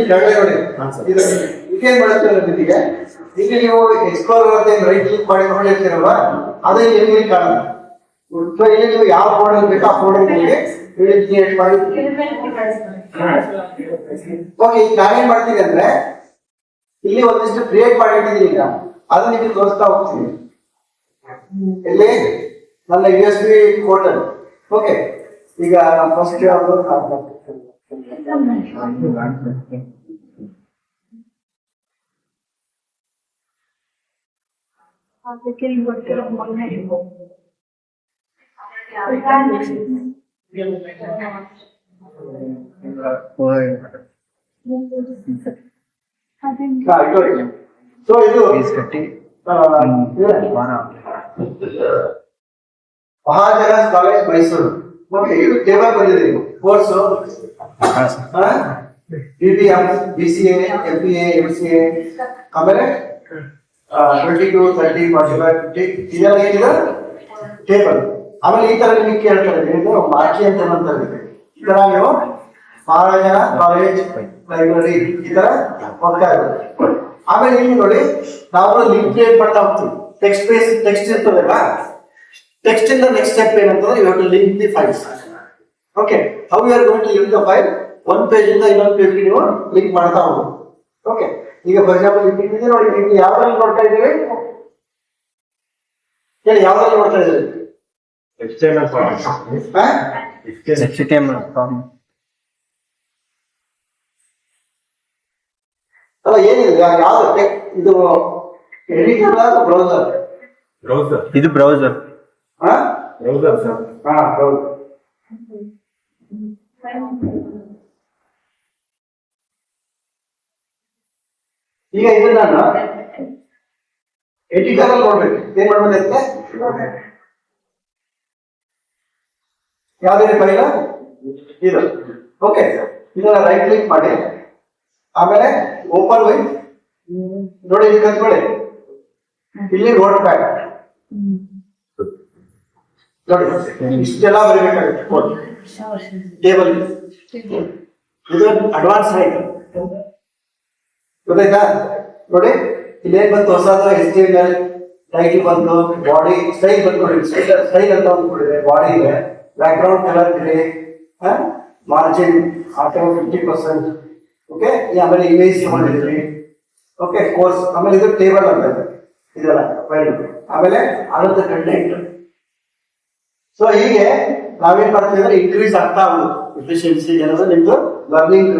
ಕೆಳಗಡೆ ನೋಡಿ ಇದೇನ್ ಮಾಡುತ್ತೆ ನಿಮಗೆ ಈಗ ನೀವು ಎಕ್ಸ್ಪ್ಲೋರರ್ ಅಂತ ರೈಟ್ ಕ್ಲಿಕ್ ಮಾಡಿ ನೋಡಿರ್ತೀರಲ್ವಾ ಅದೇ ಇಲ್ಲಿ ಕಾಣುತ್ತೆ. ಸೊ ಇಲ್ಲಿ ನೀವು ಯಾವ ಫೋಲ್ಡರ್ ಬೇಕು ಆ ಫೋಲ್ಡರ್ ಕ್ರಿಯೇಟ್ ಮಾಡಿ. ಓಕೆ, ಈಗ ನಾವೇನ್ ಮಾಡ್ತೀವಿ ಅಂದ್ರೆ ಇಲ್ಲಿ ಒಂದಿಷ್ಟು ಕ್ರಿಯೇಟ್ ಮಾಡಿದ್ದೀವಿ. ಈಗ ಅದು ನಿಮಗೆ ತೋರಿಸ್ತಾ ಹೋಗ್ತೀನಿ. ಇಲ್ಲಿ ನನ್ನ USB ಪೋರ್ಟಲ್. ಓಕೆ, ಈಗ ಫಸ್ಟ್ ಯಾವುದು ಸೊ ಇದು ಮಹಾಜರಾಜ್ ಕಾಲೇಜ್ ಮೈಸೂರು. ಓಕೆ, ಇದು ಟೇಬಲ್ ಬಂದಿದೆ. Course BBM, BCA, MBA, MCA, ಆಮೇಲೆ 22, 30, 45, 50 ಇದೆಲ್ಲ ಏನಿದೆ ಟೇಬಲ್. ಆಮೇಲೆ ಈ ತರ ನಿಮಗೆ ಕೇಳ್ತಾರೆ ಮಾರ್ಕಿ ಅಂತ ಅಂತಾರೆ. ಈ ತರ ನೀವು ಮಹಾರಾಜನ ಕಾಲೇಜ್ ಲೈಬ್ರರಿ ಈ ತರ ಹೋಗ್ತಾ ಇರೋದು. ಆಮೇಲೆ ಇಲ್ಲಿ ನೋಡಿ ನಾವು ಲಿಂಕ್ ಕ್ರಿಯೇಟ್ ಮಾಡ್ತಾ ಹೋಗ್ತೀವಿ. ಟೆಕ್ಸ್ಟ್ ಇರ್ತದಲ್ಲ, ಟೆಕ್ಸ್ಟ್ ಇಂದ ನೆಕ್ಸ್ಟ್ ಸ್ಟೆಪ್ ಏನಂತಂದ್ರೆ you have to link the files. Okay, how you are going to link the file? ಒಂದು ಪೇಜ್ ಇಂದ ಇನ್ನೊಂದು ಪೇಜ್ಗೆ ನೀವು ಲಿಂಕ್ ಮಾಡ್ತಾ ಹೋಗ್ಬೋದು. ಓಕೆ, ಈಗ ಫಾರ್ ಎಕ್ಸಾಂಪಲ್ ಇಲ್ಲಿ ನೋಡಿ, ನೀವು ಯಾವ್ದ್ರಲ್ಲಿ ನೋಡ್ತಾ ಇದ್ದೀವಿ ಹೇಳಿ, ಯಾವ್ದ್ರಲ್ಲಿ ನೋಡ್ತಾ ಇದ್ದೀವಿ? ಅಲ್ಲ, ಏನಿದೆ ಯಾವ್ದು ಇದು? ಬ್ರೌಸರ್. ಇದು ಬ್ರೌಸರ್. ಈಗ ಇದು ನಾನು ಎಡಿಟರ್ ಅಲ್ಲಿ ನೋಡ್ಬೇಕು. ಏನ್ ಮಾಡ್ಬೇಕಂತೆ? ಯಾವ್ದೇ ಫೈಲ್ ಇದು. ಓಕೆ, ಇದನ್ನ ರೈಟ್ ಕ್ಲಿಕ್ ಮಾಡಿ ಆಮೇಲೆ ಓಪನ್ ವಿತ್ ನೋಡಿ, ಇದು ಕಲ್ತ್ಕೊಳ್ಳಿ. ಇಲ್ಲಿ ನೋಟ್ ಪ್ಯಾಡ್ ನೋಡಿ, ಇಷ್ಟೆಲ್ಲ ಬರೀಬೇಕಾಗುತ್ತೆ. ಟೇಬಲ್ ಇದು ಅಡ್ವಾನ್ಸ್ ಆಯ್ತು, ಗೊತ್ತಾಯ್ತಾ? ನೋಡಿ ಇಲ್ಲಿ ಏನ್ ಬಂತು ಹೊಸದು? HTML ಟೈಟಲ್ ಬಂತು, ಬಾಡಿ ಸ್ಟೈಲ್ ಬಂತು ನೋಡಿ, ಸ್ಟೈಲ್ ಅಂತ ಅಂದ್ಕೊಂಡಿದೆ. ಬಾಡಿ ಇದೆ, ಬ್ಯಾಕ್ಗ್ರೌಂಡ್ ಕಲರ್ ಇದೆ, ಮಾರ್ಜಿನ್ ಆಟೋ 50%. ಓಕೆ, ಆಮೇಲೆ ಇಮೇಜ್ ಮಾಡಿದ್ರಿ. Okay, course. ಆಮೇಲೆ ಇದು ಟೇಬಲ್ ಅಂತ ಇದೆ, ಇದೆಲ್ಲ ಫೈಲ್. ಆಮೇಲೆ ಅದರ ಕಂಟೆಂಟ್. ಸೊ ಹೀಗೆ ನಾವೇನ್ ಮಾಡ್ತೀವಿ ಅಂದ್ರೆ ಇನ್ಕ್ರೀಸ್ ಆಗ್ತಾ ಹೋಗುದು ಎಫಿಷಿಯನ್ಸಿ ಏನಂದ್ರೆ ನಿಮ್ದು ಲರ್ನಿಂಗ್.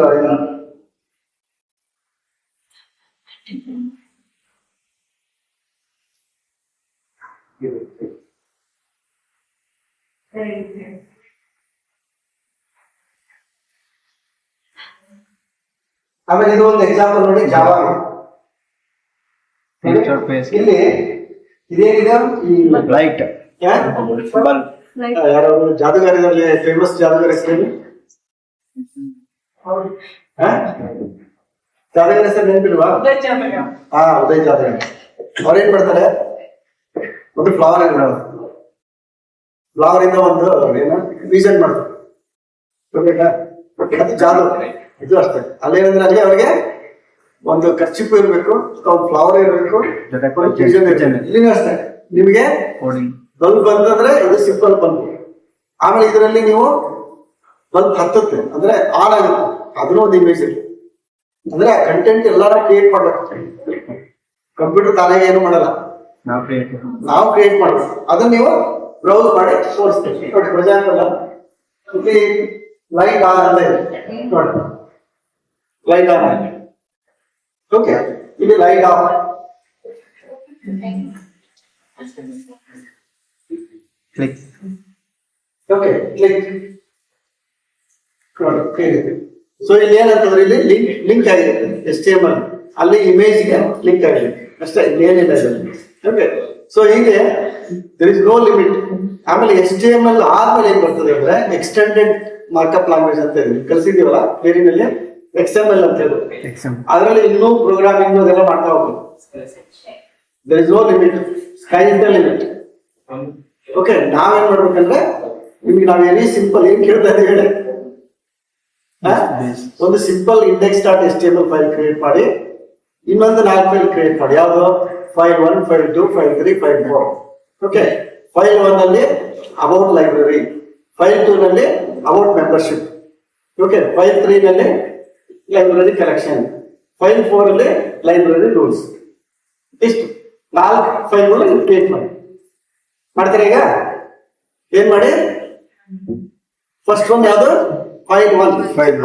ಆಮೇಲೆ ಇದು ಒಂದು ಎಕ್ಸಾಂಪಲ್ ನೋಡಿ, ಜಾವಾ. ಇಲ್ಲಿ ಇದೇನಿದೆ? ಈ ಲೈಟ್ ಯಾರು ಜಾದೂಗಾರದಲ್ಲಿ ಫೇಮಸ್ ಜಾದೂಗಾರ ಹೆಸರು? ಜಾದೂಗಾರ ಹೆಸರು ನೆನ್ಪಿಲ್ವಾ? ಉದಯ್ ಜಾದೂಗಾರ. ಅವ್ರೇನ್ ಮಾಡ್ತಾರೆ, ಒಂದು ಫ್ಲವರ್ ಇಂದ ಒಂದು ಏನು ವಿಷನ್ ಮಾಡ್ತಾರೆ, ಗೊತ್ತಾಯ್ತಾ? ಅದು ಜಾದು. ಇದು ಅಷ್ಟೇ. ಅಲ್ಲೇನಂದ್ರೆ ಅಲ್ಲಿ ಅವ್ರಿಗೆ ಒಂದು ಖರ್ಚಿಪ್ಪು ಇರ್ಬೇಕು, ಒಂದು ಫ್ಲವರ್ ಇರ್ಬೇಕು, ಇಲ್ಲಿನೂ ಅಷ್ಟೇ. ನಿಮಗೆ ಬಲ್ಬ್ ಬಂತಂದ್ರೆ ಇದು ಸಿಂಪಲ್ ಬಲ್ಬ್. ಆಮೇಲೆ ಇದರಲ್ಲಿ ನೀವು ಬಲ್ಬ್ ಹತ್ತುತ್ತೆ ಅಂದ್ರೆ ಆನ್ ಆಗುತ್ತೆ, ಅದನ್ನು ಒಂದು ಇಮೇಜ್ ಇದೆ. ಅಂದ್ರೆ ಕಂಟೆಂಟ್ ಎಲ್ಲಾರ ಕ್ರಿಯೇಟ್ ಮಾಡ್ಬೇಕು. ಕಂಪ್ಯೂಟರ್ ತಾನೇ ಏನು ಮಾಡಲ್ಲ, ನಾವು ಕ್ರಿಯೇಟ್ ಮಾಡ್ಬೇಕು. ಅದನ್ನ ನೀವು ಬ್ರೌಸ್ ಮಾಡಿ ತೋರಿಸ್ತೀವಿ. ನೋಡಿ, ಫಾರ್ ಎಕ್ಸಾಂಪಲ್ ಇಲ್ಲಿ ಲೈಟ್ ಆನ್ ಅಂತ ಇದೆ ನೋಡಿ, ಲೈಟ್ ಆನ್ ಆಗಿದೆ. ಓಕೆ, ಇಲ್ಲಿ light off. Click. Okay, click ನೋಡಿ. ಸೊ ಇಲ್ಲಿ ಏನಂತಂದ್ರೆ ಇಲ್ಲಿ ಲಿಂಕ್ ಆಗಿರುತ್ತೆ. HTML ಅಲ್ಲಿ ಇಮೇಜ್ಗೆ ಲಿಂಕ್ ಆಗಿದೆ ಅಷ್ಟೇ, ಏನಿಲ್ಲ ಇದರಲ್ಲಿ. ಓಕೆ, ಸೊ ಹೀಗೆ ದೇರ್ ಇಸ್ ನೋ ಲಿಮಿಟ್. ಆಮೇಲೆ HTML ಆದ್ಮೇಲೆ ಏನ್ ಬರ್ತದೆ ಅಂದ್ರೆ ಎಕ್ಸ್ಟೆಂಡೆಡ್ ಮಾರ್ಕಪ್ ಲ್ಯಾಂಗ್ವೇಜ್ ಅಂತ ಇದೆ, ಕಲ್ಸಿದೀವಲ್ಲ ಬೇರಿನಲ್ಲಿ, XML ಅಂತ ಹೇಳಿ. ಅದರಲ್ಲಿ ಇನ್ನೂ ಪ್ರೋಗ್ರಾಮಿಂಗ್ ಅದೆಲ್ಲ ಮಾಡ್ತಾ ಹೋಗ್ಬೋದು. There is no limit, sky is the limit. Okay, ನಾವೇನ್ ಮಾಡ್ಬೇಕಂದ್ರೆ ನಿಮ್ಗೆ ನಾವು ಏನೇ ಸಿಂಪಲ್ ಏನ್ ಕೇಳ್ತಾ ಇದ್ದೀವಿ ಹೇಳಿ, ಒಂದು simple index dot HTML file create ಮಾಡಿ, ಇನ್ನೊಂದು 4 ಫೈಲ್ ಕ್ರಿಯೇಟ್ ಮಾಡಿ. ಯಾವುದು? File 1, file 2, file 3, file 4. Okay, file 1 ಅಲ್ಲಿ ಅಬೌಟ್ ಲೈಬ್ರರಿ, ಫೈಲ್ 2 ನಲ್ಲಿ ಅಬೌಟ್ ಮೆಂಬರ್ಶಿಪ್, ಓಕೆ, ಫೈಲ್ 3 ನಲ್ಲಿ ಲೈಬ್ರರಿ ಕಲೆಕ್ಷನ್, ಫೈಲ್ 4 ಅಲ್ಲಿ ಲೈಬ್ರರಿ ರೂಲ್ಸ್. ಇಷ್ಟು 4 ಫೈಲ್ಗಳು ಕ್ರಿಯೇಟ್ ಮಾಡಿ. ಮಾಡ್ತೀರಾ? ಈಗ ಏನ್ ಮಾಡಿ, ಫಸ್ಟ್ ಒನ್ ಯಾವುದು? File 1, file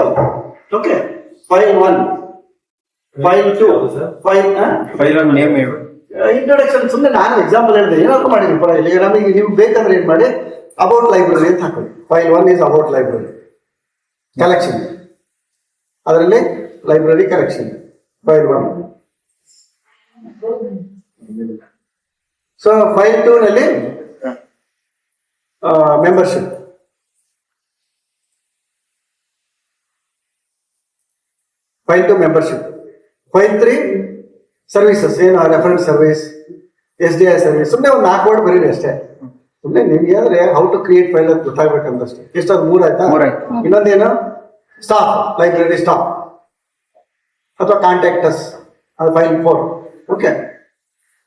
okay, file 1, file 2, file ಒಂದು ನೇಮ್ ಹೇಳು. ಇಂಟ್ರೊಡಕ್ಷನ್ ಸುಮ್ಮನೆ ನಾನು ಎಕ್ಸಾಂಪಲ್ ಹೇಳಿದೆ, ಏನಾದ್ರು ಮಾಡಿದ್ವಿ ಪರ ಇಲ್ಲಿ. ನಮಗೆ ನೀವು ಬೇಕಂದ್ರೆ ಏನ್ ಮಾಡಿ, ಅಬೌಟ್ ಲೈಬ್ರರಿ ಅಂತ ಹಾಕೊಳ್ಳಿ. File 1 is about library collection, ಅದರಲ್ಲಿ library collection file 1. So file 2 ನಲ್ಲಿ membership, file 2 membership, file 3 services, ಏನು ರೆಫರೆನ್ಸ್ ಸರ್ವಿಸ್, SDI ಸರ್ವಿಸ್. ಸುಮ್ಮನೆ ಒಂದು 4 ವರ್ಡ್ ಬರೀರಿ ಅಷ್ಟೇ. ಸುಮ್ಮನೆ ನಿಮ್ಗೆ ಅಂದ್ರೆ ಹೌ ಟು ಕ್ರಿಯೇಟ್ ಫೈಲ್ ಅಂತ ಗೊತ್ತಾಗ್ಬೇಕಂದಷ್ಟೇ. ಎಷ್ಟಾದ್ರು 3 ಆಯ್ತಾ? 3 ಆಯ್ತು. ಇನ್ನೊಂದೇನು? ಸ್ಟಾಫ್, ಲೈಬ್ರರಿ ಸ್ಟಾಫ್ ಅಥವಾ ಕಾಂಟ್ಯಾಕ್ಟಸ್, ಅದು ಫೈಲ್ 4. ಓಕೆ,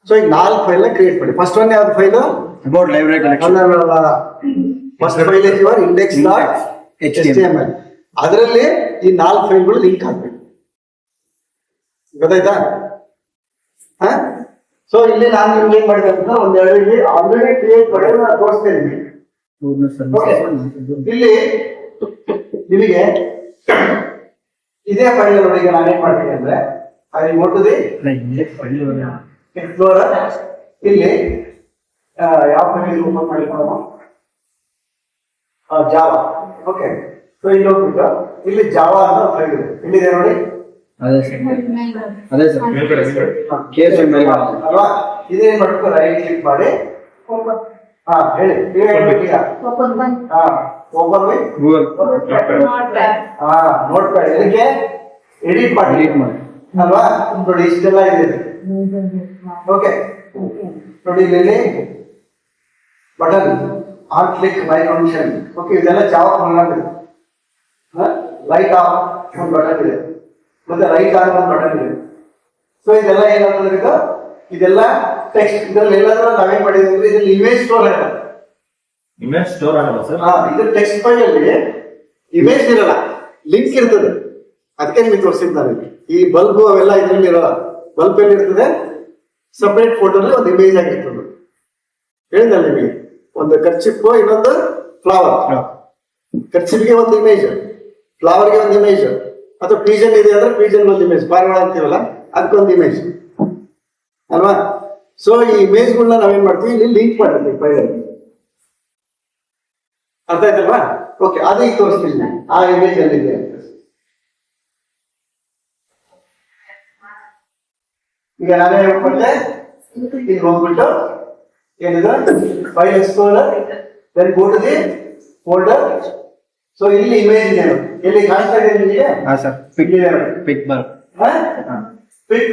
ಸೊ ಈಗ 4 ಫೈಲ್ ಕ್ರಿಯೇಟ್ ಮಾಡಿ. ಫಸ್ಟ್ ಒನ್ ಯಾವ್ದು file? About library collection. First file is your index dot HTML. ಅದರಲ್ಲಿ ಈ 4 ಫೈಲ್ಗಳು ಲಿಂಕ್ ಆಗ್ಬೇಕು. ಗೊತ್ತಾಯ್ತಾ? ಸೊ ಇಲ್ಲಿ ನಾನು ನಿಮ್ಗೆ ಏನ್ ಮಾಡಿದೆ ಅಂತ ಒಂದೆರಡು ಆಲ್ರೆಡಿ ಕ್ರಿಯೇಟ್ ಮಾಡಿ ನಾನು ತೋರಿಸ್ತೇನೆ ನಿಮಗೆ. ಇಲ್ಲಿ ನಿಮಗೆ ಇದೇ ಫೈಲ್ ನೋಡಿ. ಈಗ ನಾನೇನ್ ಮಾಡ್ತೀನಿ ಅಂದ್ರೆ I go to the explorer. ಇಲ್ಲಿ ಯಾವ ಫೈಲ್ ಓಪನ್ ಮಾಡಿಕೊಳ್ಳೋಣ? ಜಾವಾ. ಓಕೆ, ಸೊ ಇಲ್ಲಿ ಹೋಗ್ಬಿಟ್ಟು ಇಲ್ಲಿ ಜಾವಾ ಅಂತ ಫೈಲ್ ಇದೆ. ಇಲ್ಲಿದೆ ನೋಡಿ. ಅದೇ ಸರ್ ಅಲ್ವಾ? ಇದೇನ್ ಮಾಡ್ಬೇಕು? ರೈಟ್ ಕ್ಲಿಕ್ ಮಾಡಿ, ಹೇಳಿ, open with Google note pad. ಇದಕ್ಕೆ ಎಡಿಟ್ ಮಾಡಿ ಅಲ್ವಾ? ನೋಡಿ ಇಷ್ಟೆಲ್ಲ ಇದೆ. ಓಕೆ, ನೋಡಿ ಇಲ್ಲಿ button on click my function. Okay, ಇದೆಲ್ಲ ಜಾವಾ ಪ್ರೋಗ್ರಾಮ್ ಇದೆ. ಲೈಟ್ ಆಫ್ ಒಂದು ಬಟನ್ ಇದೆ, ಮತ್ತೆ ರೈಟ್ ಆನ್ ಒಂದು ಬಟನ್ ಇದೆ. ಸೊ ಇದೆಲ್ಲ ಏನಂತಂದ್ರೆ ಇದೆಲ್ಲ ಟೆಕ್ಸ್ಟ್. ಇದ್ರಲ್ಲಿ ಎಲ್ಲಾದ್ರೂ ನಾವೇನ್ ಮಾಡಿದ್ವಿ, ಇದ್ರಲ್ಲಿ ಇಮೇಜ್ ಸ್ಟೋರ್ ಆಗಲ್ಲ. ಇಮೇಜ್ ಸ್ಟೋರ್ ಆಗಲ್ಲ ಸರ್. ಇದು ಟೆಕ್ಸ್ಟ್ ಫೈಲ್ ಅಲ್ಲಿ ಇಮೇಜ್ ಇರಲ್ಲ, ಲಿಂಕ್ ಇರ್ತದೆ. ಅದಕ್ಕೆ ನಿಮಗೆ ತೋರಿಸಿದ್ದು ನಾನು. ಈ ಬಲ್ಬ್ ಅವೆಲ್ಲ ಇದ್ರಲ್ಲಿ ಇರೋ ಬಲ್ಬ್ ಎಲ್ಲಿ ಇರ್ತದೆ, ಸಪರೇಟ್ ಫೋಟೋಲ್ಲಿ ಒಂದು ಇಮೇಜ್ ಆಗಿರ್ತದೆ. ಹೇಳಿದಲ್ಲ ನಿಮಗೆ, ಒಂದು ಕರ್ಚಿಪ್, ಇನ್ನೊಂದು ಫ್ಲವರ್. ಕರ್ಚಿಪ್ಗೆ ಒಂದು ಇಮೇಜ್, ಫ್ಲವರ್ಗೆ ಒಂದು ಇಮೇಜ್, ಅಥವಾ ಪೀಜನ್ ಇದೆ ಅಂದ್ರೆ ಪೀಜನ್ ಒಂದು ಇಮೇಜ್, ಪಾರಿವಾಳ ಅಂತೀವಲ್ಲ ಅದಕ್ಕೊಂದು ಇಮೇಜ್ ಅಲ್ವಾ? ಸೊ ಈ ಇಮೇಜ್ಗಳನ್ನ ನಾವೇನ್ ಮಾಡ್ತೀವಿ, ಇಲ್ಲಿ ಲಿಂಕ್ ಮಾಡಿರ್ತೀವಿ ಫೈಲಲ್ಲಿ. ಅರ್ಥ ಆಯ್ತಲ್ವಾ? ಓಕೆ, ಅದು ಈಗ ತೋರಿಸ್ತೀನಿ ನಾನು ಆ ಇಮೇಜ್ ಎಲ್ಲಿದೆ ಅಂತ. ಈಗ ನಾನೇ ಹೇಳ್ಕೊಟ್ಟೆ, ಈಗ ಹೋಗ್ಬಿಟ್ಟು ಏನಿದೆ file explorer, then go to the folder. So ಇಲ್ಲಿ ಇಮೇಜ್ ಇದೆ, ಎಲ್ಲಿ ಕಾಣಿಸ್ತಾ ಇದೆ ನಿಮಗೆ? ಸರ್ ಪಿಕ್ ಪಿಕ್ ಬಲ್ಬ್. ಪಿಕ್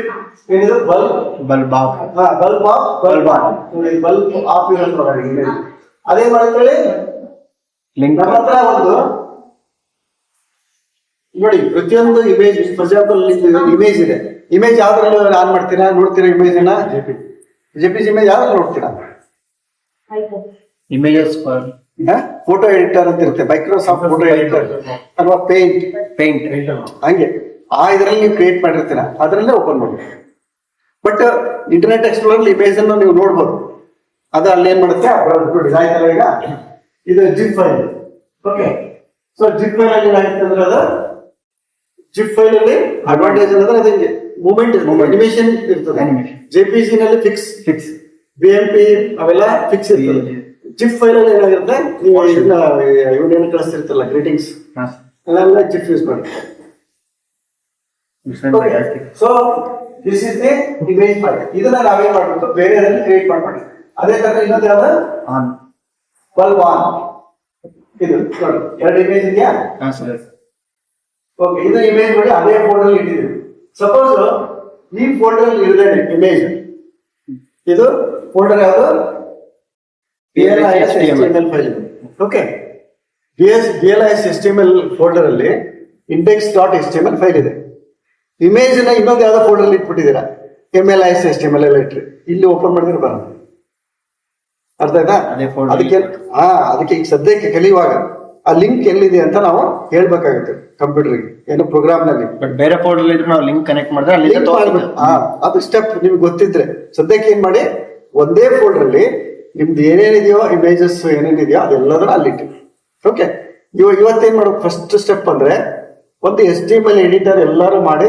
ಏನಿದೆ? Bulb, bulb off, bulb off, bulb on. ನೋಡಿ ಬಲ್ಬ್ ಆಫ್ ಇರೋದು ಇಮೇಜ್. ಅದೇ ಮಾಡ್ಕೊಳ್ಳಿ. ಲಿಂಕ್ ನಮ್ಮ ಹತ್ರ ಒಂದು ನೋಡಿ ಪ್ರತಿಯೊಂದು ಇಮೇಜ್, ಫಾರ್ ಎಕ್ಸಾಂಪಲ್ ಇಮೇಜ್ ಇದೆ. ಇಮೇಜ್ ಯಾವ್ದ್ರಲ್ಲಿ ಆನ್ ಮಾಡ್ತೀರಾ, ನೋಡ್ತೀರಾ? ಇಮೇಜ್ ಅನ್ನ ಜೆಪಿಜಿ ಇಮೇಜ್ ಯಾವ್ದ್ರಲ್ಲಿ ನೋಡ್ತೀರಾ? ಇಮೇಜಸ್ ಫೋಟೋ ಎಡಿಟರ್ ಅಂತ ಇರುತ್ತೆ, ಮೈಕ್ರೋಸಾಫ್ಟ್ ಫೋಟೋ ಎಡಿಟರ್ ಅಥವಾ ಪೇಂಟ್ ಹಂಗೆ ಆ ಇದರಲ್ಲಿ ನೀವು ಕ್ರಿಯೇಟ್ ಮಾಡಿರ್ತೀರಾ, ಅದರಲ್ಲೇ ಓಪನ್ ಮಾಡಿ. ಬಟ್ ಇಂಟರ್ನೆಟ್ ಎಕ್ಸ್ಪ್ಲೋರರ್ ಇಮೇಜ್ ಅನ್ನು ನೀವು ನೋಡ್ಬೋದು. ಅದು ಅಲ್ಲಿ ಏನ್ ಮಾಡುತ್ತೆ, ಆಯ್ತಲ್ಲ. ಈಗ ಇದು zip file. Okay, so zip file ಅಲ್ಲಿ ಏನಾಗುತ್ತೆ ಅಂದ್ರೆ, ಅದು ಜಿಪ್ ಫೈಲ್ ಅಲ್ಲಿ ಅಡ್ವಾಂಟೇಜ್ ಅಂದ್ರೆ ಅದು ಹಿಂಗೆ ಮೂಮೆಂಟ್ ಅನಿಮೇಷನ್ ಇರ್ತದೆ. ಜೆಪಿಜಿ ನಲ್ಲಿ ಫಿಕ್ಸ್ BMP ಅವೆಲ್ಲ ಫಿಕ್ಸ್ ಇರ್ತದೆ. ಜಿಪ್ ಫೈಲ್ ಅಲ್ಲಿ ಏನಾಗಿರುತ್ತೆ, ನೀವು ಇವನ್ನೇನು ಕಳಿಸ್ತಿರ್ತಲ್ಲ ಗ್ರೀಟಿಂಗ್ಸ್, ಅಲ್ಲೆಲ್ಲ ಜಿಪ್ ಯೂಸ್ ಮಾಡಿ. So this is the image file. ಇದನ್ನ ನಾವೇನ್ ಮಾಡ್ಬೇಕು, ಬೇರೆ ಕ್ರಿಯೇಟ್ ಮಾಡ್ಬೇಕು. ಅದೇ ತರ ಇನ್ನೊಂದು ಯಾವ್ದು, ಆನ್ ಬಲ್ಬ್ ಆನ್. ಇದು ನೋಡಿ, 2 ಇಮೇಜ್ ಇದೆಯಾ? ಓಕೆ, ಇದು ಇಮೇಜ್ ನೋಡಿ ಅದೇ ಫೋಲ್ಡರ್ ಇಟ್ಟಿದ್ದೀವಿ. ಸಪೋಸ್ ಈ ಫೋಲ್ಡರ್ ಇರದೇನೆ ಇಮೇಜ್, ಇದು ಫೋಲ್ಡರ್ ಯಾವುದು? BLIS HTML file. Okay, BLIS HTML folder ಅಲ್ಲಿ index.html ಫೈಲ್ ಇದೆ. ಇಮೇಜ್ ನ ಇನ್ನೊಂದು ಯಾವ್ದೋ ಫೋಲ್ಡರ್ ಅಲ್ಲಿ ಇಟ್ಬಿಟ್ಟಿದ್ದೀರಾ, MLIS.html ಎಲ್ಲ ಇಟ್ರಿ, ಇಲ್ಲಿ ಓಪನ್ ಮಾಡಿದ್ರೆ ಬರೋದು. ಅರ್ಥ ಆಯ್ತಾ? ಅದೇ folder ಅದಕ್ಕೆ ಅದಕ್ಕೆ ಈಗ ಸದ್ಯಕ್ಕೆ ಕಲಿಯುವಾಗ ಆ ಲಿಂಕ್ ಎಲ್ಲಿದೆ ಅಂತ ನಾವು ಹೇಳ್ಬೇಕಾಗುತ್ತೆ ಕಂಪ್ಯೂಟರ್ಗೆ, ಏನು ಪ್ರೋಗ್ರಾಮ್ ನಲ್ಲಿ. ಬಟ್ ಬೇರೆ ಫೋಲ್ಡರ್ ಇದ್ರೆ ನಾವು ಲಿಂಕ್ ಕನೆಕ್ಟ್ ಮಾಡಿದ್ರೆ ಅಲ್ಲಿ ಲಿಂಕ್ ಮಾಡ್ಬೇಕು. ಅದು ಸ್ಟೆಪ್ ನಿಮ್ಗೆ ಗೊತ್ತಿದ್ರೆ. ಸದ್ಯಕ್ಕೆ ಏನ್ ಮಾಡಿ, ಒಂದೇ ಫೋಲ್ಡರ್ ಅಲ್ಲಿ ನಿಮ್ದು ಏನೇನಿದೆಯೋ ಇಮೇಜಸ್ ಏನೇನಿದೆಯೋ ಅದೆಲ್ಲದನ್ನ ಅಲ್ಲಿಟ್ಟು. ಓಕೆ, ಇವತ್ತೇನ್ ಮಾಡ್ಬೇಕು, ಫಸ್ಟ್ ಸ್ಟೆಪ್ ಅಂದ್ರೆ ಒಂದು HTML ಎಡಿಟರ್ ಎಲ್ಲರೂ ಮಾಡಿ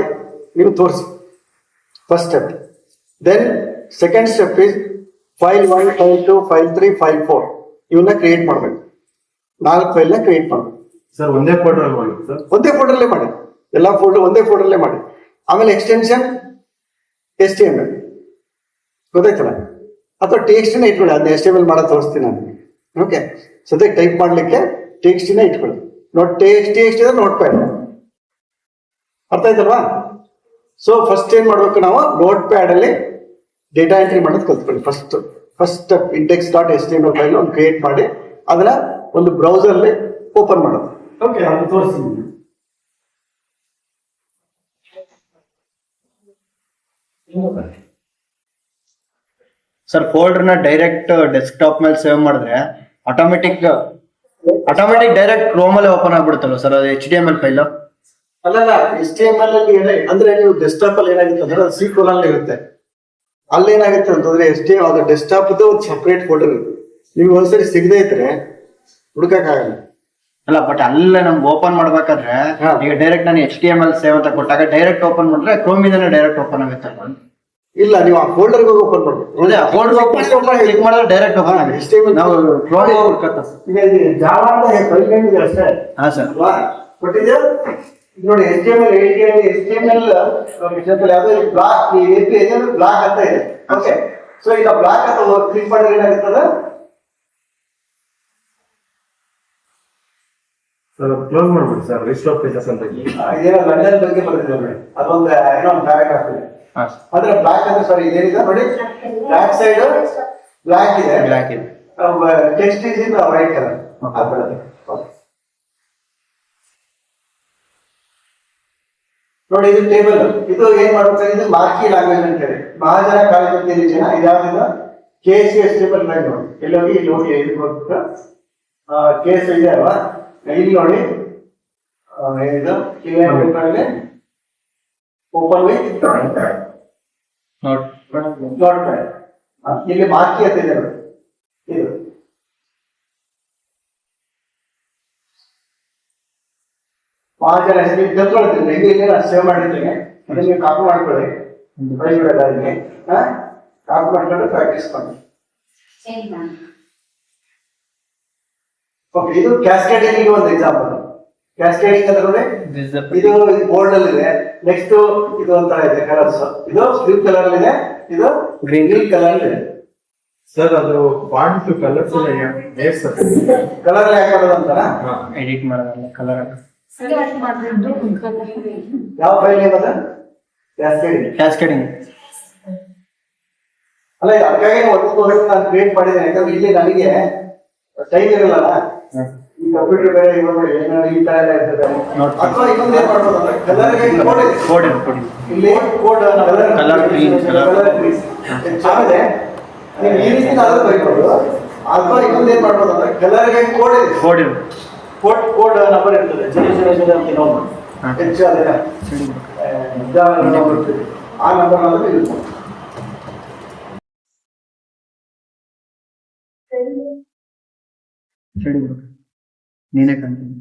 ನೀವು ತೋರಿಸಿ, first step. Then second step is file 1, file 2, file 3, file 4 ಇವನ್ನ ಕ್ರಿಯೇಟ್ ಮಾಡ್ಬೇಕು. 4 ಫೈಲ್ನ ಕ್ರಿಯೇಟ್ ಮಾಡ್ಬೇಕು. ಸರ್ ಒಂದೇ ಫೋಲ್ಡರ್ ಅಲ್ಲಿ ಮಾಡಿ ಸರ್. ಒಂದೇ ಫೋಲ್ಡರ್ಲೇ ಮಾಡಿ, ಎಲ್ಲಾ ಫೋಲ್ಡರ್ ಒಂದೇ ಫೋಲ್ಡರ್ಲೇ ಮಾಡಿ. ಆಮೇಲೆ ಎಕ್ಸ್ಟೆನ್ಷನ್ HTML ಗೊತ್ತಾಯ್ತಲ್ಲ, ಅಥವಾ TXT ನ ಇಟ್ಕೊಳ್ಳಿ, ಅದನ್ನ HTML ಮಾಡೋದು ತೋರಿಸ್ತೀನಿ ನಾನು. ಓಕೆ, ಸದ್ಯಕ್ಕೆ ಟೈಪ್ ಮಾಡ್ಲಿಕ್ಕೆ TXT ನ ಇಟ್ಕೊಳ್ಳಿ. TXT ನೋಟ್ ಪ್ಯಾಡ್, ಅರ್ಥ ಆಯ್ತಲ್ವಾ? ಸೊ ಫಸ್ಟ್ ಏನ್ ಮಾಡ್ಬೇಕು, ನಾವು ನೋಟ್ ಪ್ಯಾಡ್ ಅಲ್ಲಿ ಡೇಟಾ ಎಂಟ್ರಿ ಮಾಡೋದು ಕಲ್ತ್ಕೊಳ್ಳಿ. ಫಸ್ಟ್ ಸ್ಟೆಪ್ index.html ಫೈಲ್ ಒಂದು ಕ್ರಿಯೇಟ್ ಮಾಡಿ ಅದನ್ನ ಒಂದು ಬ್ರೌಸರ್ ಅಲ್ಲಿ ಓಪನ್ ಮಾಡೋದು. ಓಕೆ, ಅದನ್ನ ತೋರಿಸ್ತೀನಿ. ಸರ್ ಫೋಲ್ಡರ್ ನ ಡೈರೆಕ್ಟ್ ಡೆಸ್ಕ್ಟಾಪ್ ಮೇಲೆ ಸೇವ್ ಮಾಡಿದ್ರೆ ಆಟೋಮೆಟಿಕ್ ಡೈರೆಕ್ಟ್ ಕ್ರೋಮ್ ಅಲ್ಲಿ ಓಪನ್ ಆಗ್ಬಿಡುತ್ತಲ್ಲ ಸರ್ ಅದು HTML ಫೈಲ್? ಅಲ್ಲ, HTML ಅಲ್ಲಿ ಅಂದ್ರೆ ನೀವು ಡೆಸ್ಕ್ಟಾಪ್ ಅಲ್ಲಿ ಏನಾಗುತ್ತೆ ಅಂದ್ರೆ ಅದು C ಕೋಲನ್ ಇರುತ್ತೆ. ಅಲ್ಲಿ ಏನಾಗುತ್ತೆ ಅಂತಂದ್ರೆ ಅದು ಡೆಸ್ಕ್ಟಾಪ್ ಒಂದು ಸಪರೇಟ್ ಫೋಲ್ಡರ್ ಇರುತ್ತೆ. ನೀವು ಒಂದ್ಸರಿ ಸಿಗದೆ ಇದ್ರೆ ಹುಡುಕಕ್ಕಾಗಲ್ಲ. ಅಲ್ಲ, ಬಟ್ ಅಲ್ಲೇ ನಮ್ಗೆ ಓಪನ್ ಮಾಡ್ಬೇಕಾದ್ರೆ ಈಗ ಡೈರೆಕ್ಟ್ ನಾನು HTML ಸೇವ್ ಅಂತ ಕೊಟ್ಟಾಗ ಡೈರೆಕ್ಟ್ ಓಪನ್ ಮಾಡಿದ್ರೆ ಕ್ರೋಮ್ ಇಂದಾನೆ ಡೈರೆಕ್ಟ್ ಓಪನ್ ಆಗುತ್ತೆ. ಇಲ್ಲ, ನೀವು ಆ ಫೋಲ್ಡರ್ ಹೋಗಿ ಓಪನ್ ಮಾಡ್ಬೇಕು. ಕ್ಲಿಕ್ ಮಾಡಿದ್ರೆ ಡೈರೆಕ್ಟ್ ಓಪನ್ ಆಗುತ್ತೆ. ನಾವು ಕ್ರೋಮ್ ಜಾವಾ ಅಂತ ಕಲ್ಕೊಂಡಿದೆ ಅಷ್ಟೇ. ಹಾ ಸರ್, ಕೊಟ್ಟಿದ್ಯಾ ನೋಡಿ. HTML ಯಾವ್ದು ಬ್ಲಾಕ್ ಬ್ಲಾಕ್ ಅಂತ ಇದೆ. ಓಕೆ, ಸೊ ಈಗ ಬ್ಲಾಕ್ ಅಂತ ಕ್ಲಿಕ್ ಮಾಡಿದ್ರೆ ಏನಾಗುತ್ತದೆ, ಸರ್ ಕ್ಲೋಸ್ ಮಾಡ್ಬಿಡಿ ಸರ್, ಲಿಸ್ಟ್ ಆಫ್ ಪೇಜಸ್ ಅಂತ. ಇದೇನೋ ಲಂಡನ್ ಬಗ್ಗೆ ಬರೆದಿದೆ ನೋಡಿ, ಅದೊಂದು ಏನೋ ಒಂದು ಪ್ಯಾರಾಗ್ರಾಫ್ ಇದೆ. ಆದ್ರೆ ಬ್ಲಾಕ್ ಅಂದ್ರೆ ಸಾರಿ ಇದೇನಿದೆ ನೋಡಿ, ಬ್ಯಾಕ್ ಸೈಡ್ ಬ್ಲಾಕ್ ಇದೆ, text is in white colour. ನೋಡಿ, ಇದು ಟೇಬಲ್. ಇದು ಏನ್ ಮಾಡ್ಬೇಕಾಗಿದೆ, ಮಾರ್ಕಿ ಲ್ಯಾಂಗ್ವೇಜ್ ಅಂತ ಹೇಳಿ ಮಹಾಜನ ಕಾಲೇಜ್ ಜನ ಇದಾದ KSS ಟೇಬಲ್ ಲ್ಯಾಂಗ್ವೇಜ್ ನೋಡಿ. ಇಲ್ಲಿ ಹೋಗಿ ಇಲ್ಲಿ ಹೋಗ್ಬಿಟ್ಟು KS ಇದೆ ಅಲ್ವಾ, ಇಲ್ಲಿ ನೋಡಿ ಏನಿದು ಓಪನ್ ವಿತ್ ನೋಟ್ ಪ್ಯಾಡ್. ಇಲ್ಲಿ ಮಾರ್ಕಿ ಅಂತ ಇದೆ ನೋಡಿ, ಇದು ಮಹಾಜನ ಹೆಸರು ಕಲ್ತ್ಕೊಳ್ತೀನಿ. ಇಲ್ಲಿ ನಾನು ಸೇವ್ ಮಾಡಿದ್ದೀನಿ, ಅದನ್ನ ನೀವು ಕಾಪಿ ಮಾಡ್ಕೊಳ್ಳಿ, ಬೈಬಿಡೋದಾಗಿ ಕಾಪಿ ಮಾಡ್ಕೊಂಡು ಪ್ರಾಕ್ಟೀಸ್ ಮಾಡಿ. ಓಕೆ, ಇದು ಕ್ಯಾಸ್ಕೇಡಿಂಗ್ ಒಂದು ಎಕ್ಸಾಂಪಲ್. ಕ್ಯಾಸ್ಕೇಡಿಂಗ್ ಅಂದ್ರೆ ನೋಡಿ, ಇದು ಬೋರ್ಡ್ ಅಲ್ಲಿ ಇದೆ. ನೆಕ್ಸ್ಟ್ ಇದು ಒಂಥರ ಇದೆ ಕಲರ್ಸ್, ಇದು ಬ್ಲೂ ಕಲರ್ ಅಲ್ಲಿ ಇದೆ, ಇದು ಗ್ರೀನ್ ಕಲರ್ ಇದೆ. ಸರ್ ಅದು ಫಾಂಟ್ ಕಲರ್ಸ್ ಕಲರ್ ಯಾಕೆ ಮಾಡೋದು ಅಂತಾರ, ಎಡಿಟ್ ಮಾಡೋದಲ್ಲ ಕಲರ್. ಯಾವ ಫೈಲ್ ಏನದ ಕ್ಯಾಸ್ಕೇಡಿಂಗ್ ಅಲ್ಲ, ಅದಕ್ಕಾಗಿ ಒಂದು ನಾನು ಕ್ರಿಯೇಟ್ ಮಾಡಿದ್ದೇನೆ. ಯಾಕಂದ್ರೆ ಇಲ್ಲಿ ನನಗೆ ಟೈಮ್ ಇರಲ್ಲ, ಈ ಕಂಪ್ಯೂಟರ್ ಬೇರೆ ಏನೋ ಈ ತರ ಎಲ್ಲ ಇರ್ತದೆ. ಅಥವಾ ಇನ್ನೊಂದು ಏನ್ ಮಾಡ್ಬೋದು ಅಂದ್ರೆ ಕಲರ್ ಇಲ್ಲಿ ಕೋಡ್ ಆಮೇಲೆ ನೀವು ಈ ರೀತಿ ನಾವು ಬರೀಬಹುದು. ಅಥವಾ ಇನ್ನೊಂದು ಏನ್ ಮಾಡ್ಬೋದು ಅಂದ್ರೆ ಕಲರ್ಗೆ ಕೋಡ್ ಇದೆ, ಕೋಡ್ ನಂಬರ್ ಇರ್ತದೆ, 000 ಅಂತ ಇನ್ನೊಂದು ಹೆಚ್ಚು ಅದೇ ಆ ನಂಬರ್ ಅಂದ್ರೆ ಇರುತ್ತೆ. ನೀನೇ ಕಂಟಿನ್ಯೂ.